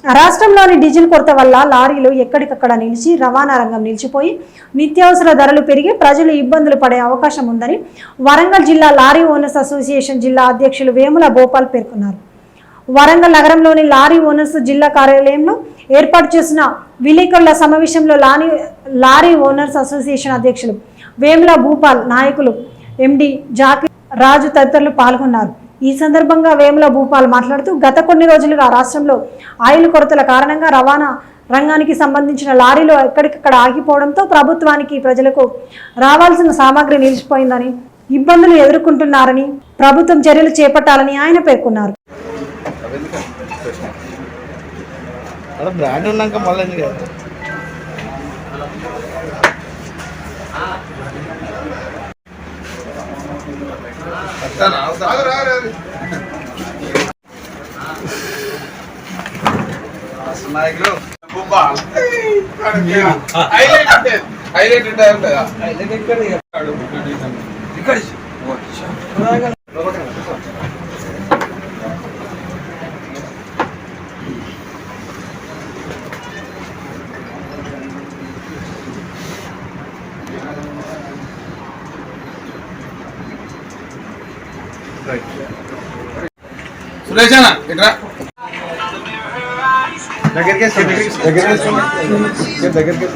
రాష్ట్రంలోని డీజిల్ కొరత వల్ల లారీలు ఎక్కడికక్కడ నిలిచి రవాణా రంగం నిలిచిపోయి నిత్యావసర ధరలు పెరిగి ప్రజలు ఇబ్బందులు పడే అవకాశం ఉందని వరంగల్ జిల్లా లారీ ఓనర్స్ అసోసియేషన్ జిల్లా అధ్యక్షులు వేముల భూపాల్ పేర్కొన్నారు. వరంగల్ నగరంలోని లారీ ఓనర్స్ జిల్లా కార్యాలయంలో ఏర్పాటు చేసిన విలేకరుల సమావేశంలో లారీ ఓనర్స్ అసోసియేషన్ అధ్యక్షులు వేముల భూపాల్, నాయకులు ఎండి జాకి రాజు తదితరులు పాల్గొన్నారు. ఈ సందర్భంగా వేముల భూపాల్ మాట్లాడుతూ గత కొన్ని రోజులుగా రాష్ట్రంలో ఆయిల్ కొరతల కారణంగా రవాణా రంగానికి సంబంధించిన లారీలు ఎక్కడికక్కడ ఆగిపోవడంతో ప్రభుత్వానికి ప్రజలకు రావాల్సిన సామాగ్రి నిలిచిపోయిందని, ఇబ్బందులు ఎదుర్కొంటున్నారని ప్రభుత్వం చర్యలు చేపట్టాలని ఆయన పేర్కొన్నారు. సురేషనా ఇట్రా దగ్గరికి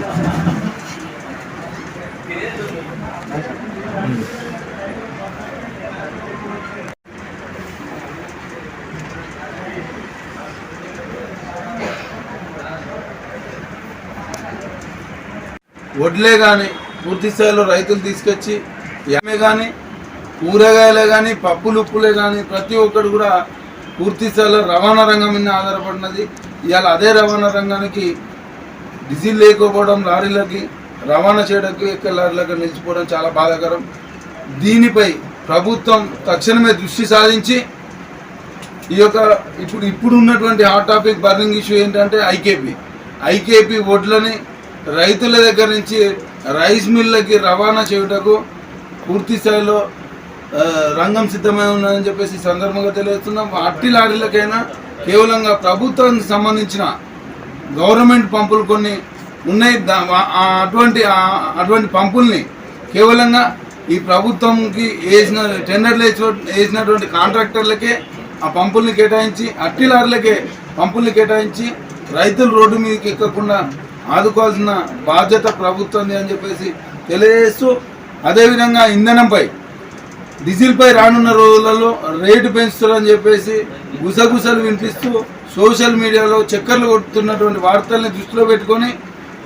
వడ్లే కానీ పూర్తి స్థాయిలో రైతులు తీసుకొచ్చి ఏమే కానీ కూరగాయలే కానీ పప్పులు ఉప్పులే కానీ ప్రతి ఒక్కరు కూడా పూర్తి స్థాయిలో రవాణా రంగం మీద ఆధారపడినది. ఇవాళ అదే రవాణా రంగానికి డీజిల్ లేకపోవడం, లారీలకి రవాణా చేయడానికి ఎక్కడ లారీలకు నిలిచిపోవడం చాలా బాధాకరం. దీనిపై ప్రభుత్వం తక్షణమే దృష్టి సాధించి ఈ యొక్క ఇప్పుడు ఉన్నటువంటి హాట్ టాపిక్ బర్నింగ్ ఇష్యూ ఏంటంటే ఐకేపీ వడ్లని రైతుల దగ్గర నుంచి రైస్ మిల్లకి రవాణా చేయుటకు పూర్తి స్థాయిలో రంగం సిద్ధమై ఉన్నదని చెప్పేసి సందర్భంగా తెలియజేస్తున్నాం. అట్టి లారీలకైనా కేవలంగా ప్రభుత్వానికి సంబంధించిన గవర్నమెంట్ పంపులు కొన్ని ఉన్నాయి. అటువంటి పంపుల్ని కేవలంగా ఈ ప్రభుత్వంకి టెండర్లు వేసినటువంటి కాంట్రాక్టర్లకే ఆ పంపుల్ని కేటాయించి, అట్టి లారీలకే పంపుల్ని కేటాయించి రైతులు రోడ్డు మీదకి ఎక్కకుండా ఆదుకోవాల్సిన బాధ్యత ప్రభుత్వం అని చెప్పేసి తెలియజేస్తూ, అదేవిధంగా ఇంధనంపై డీజిల్పై రానున్న రోజులలో రేటు పెంచుతారని చెప్పేసి గుసగుసలు వినిపిస్తూ సోషల్ మీడియాలో చక్కర్లు కొడుతున్నటువంటి వార్తల్ని దృష్టిలో పెట్టుకొని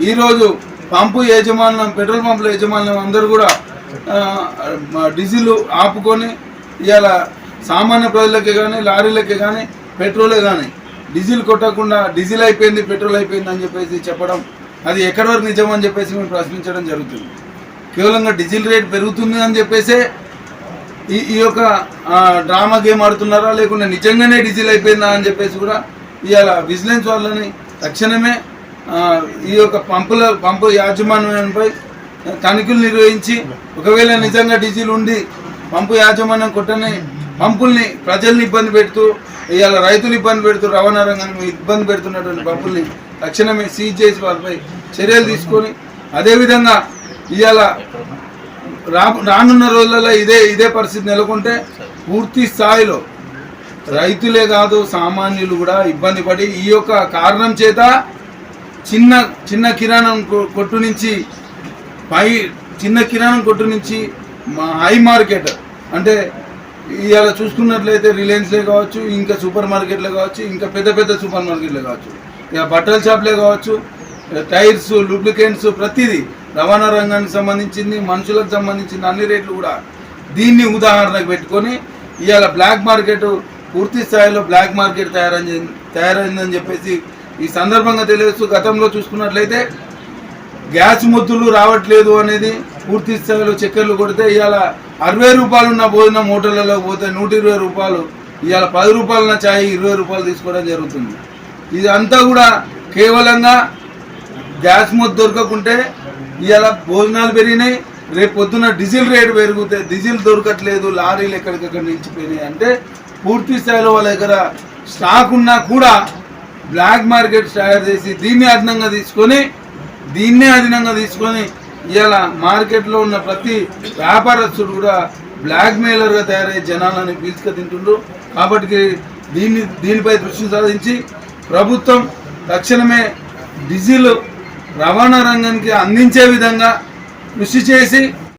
ఈరోజు పెట్రోల్ పంపుల యజమానులు అందరూ కూడా డీజిల్ ఆపుకొని ఇవాళ సామాన్య ప్రజలకే కానీ లారీలకే కానీ పెట్రోలే కానీ డీజిల్ కొట్టకుండా డీజిల్ అయిపోయింది, పెట్రోల్ అయిపోయింది అని చెప్పేసి చెప్పడం అది ఎక్కడి వరకు నిజం అని చెప్పేసి మేము ప్రశ్నించడం జరుగుతుంది. కేవలంగా డీజిల్ రేట్ పెరుగుతుంది అని చెప్పేసి ఈ యొక్క డ్రామా గేమ్ ఆడుతున్నారా, లేకుంటే నిజంగానే డీజిల్ అయిపోయిందా అని చెప్పేసి కూడా ఇవాళ విజిలెన్స్ వాళ్ళని తక్షణమే ఈ యొక్క పంపు యాజమాన్యంపై తనిఖీలు నిర్వహించి, ఒకవేళ నిజంగా డీజిల్ ఉండి పంపు యాజమాన్యం కొట్టని పంపుల్ని ప్రజల్ని ఇబ్బంది పెడుతూ ఇవాళ రైతులు ఇబ్బంది పెడుతూ రవాణా రంగాన్ని ఇబ్బంది పెడుతున్నటువంటి పంపుల్ని తక్షణమే సీజ్ చేసి వాళ్ళపై చర్యలు తీసుకొని, అదేవిధంగా ఇవాళ రానున్న రోజులలో ఇదే పరిస్థితి నెలకొంటే పూర్తి స్థాయిలో రైతులే కాదు సామాన్యులు కూడా ఇబ్బంది పడి ఈ యొక్క కారణం చేత చిన్న కిరాణం కొట్టు నుంచి హై మార్కెట్ అంటే ఇవాళ చూసుకున్నట్లయితే రిలయన్స్లే కావచ్చు, ఇంకా సూపర్ మార్కెట్లే కావచ్చు, ఇంకా పెద్ద సూపర్ మార్కెట్లే కావచ్చు, ఇక బట్టల షాప్లే కావచ్చు, టైర్స్, లూబ్రికెంట్స్ ప్రతిదీ రవాణా రంగానికి సంబంధించింది, మనుషులకు సంబంధించింది అన్ని రేట్లు కూడా దీన్ని ఉదాహరణకు పెట్టుకొని ఇవాళ బ్లాక్ మార్కెట్ పూర్తి స్థాయిలో బ్లాక్ మార్కెట్ తయారైందని చెప్పేసి ఈ సందర్భంగా తెలియజేస్తూ, గతంలో చూసుకున్నట్లయితే గ్యాస్ మొత్తులు రావట్లేదు అనేది పూర్తి స్థాయిలో చక్కెర్లు కొడితే ఇవాళ 60 రూపాయలు ఉన్న భోజనం హోటళ్లలో పోతే 120 రూపాయలు, ఇవాళ 10 రూపాయల ఛాయ్ 20 రూపాయలు తీసుకోవడం జరుగుతుంది. ఇది అంతా కూడా కేవలంగా గ్యాస్ మొత్తం దొరకకుంటే ఇవాళ భోజనాలు పెరిగినాయి, రేపు పొద్దున్న డీజిల్ రేటు పెరిగితే డీజిల్ దొరకట్లేదు, లారీలు ఎక్కడికక్కడ నిలిచిపోయినాయి అంటే పూర్తి స్థాయిలో వాళ్ళ దగ్గర స్టాక్ ఉన్నా కూడా బ్లాక్ మార్కెట్ తయారు చేసి దీన్నే అదనంగా తీసుకొని ఇవాళ మార్కెట్లో ఉన్న ప్రతి వ్యాపారస్తుడు కూడా బ్లాక్ మెయిలర్గా తయారయ్యే జనాలని పీల్చుక తింటుండ్రు. కాబట్టి దీనిపై దృష్టి సాధించి ప్రభుత్వం తక్షణమే డీజిల్ రవాణా రంగానికి అందించే విధంగా కృషి చేసి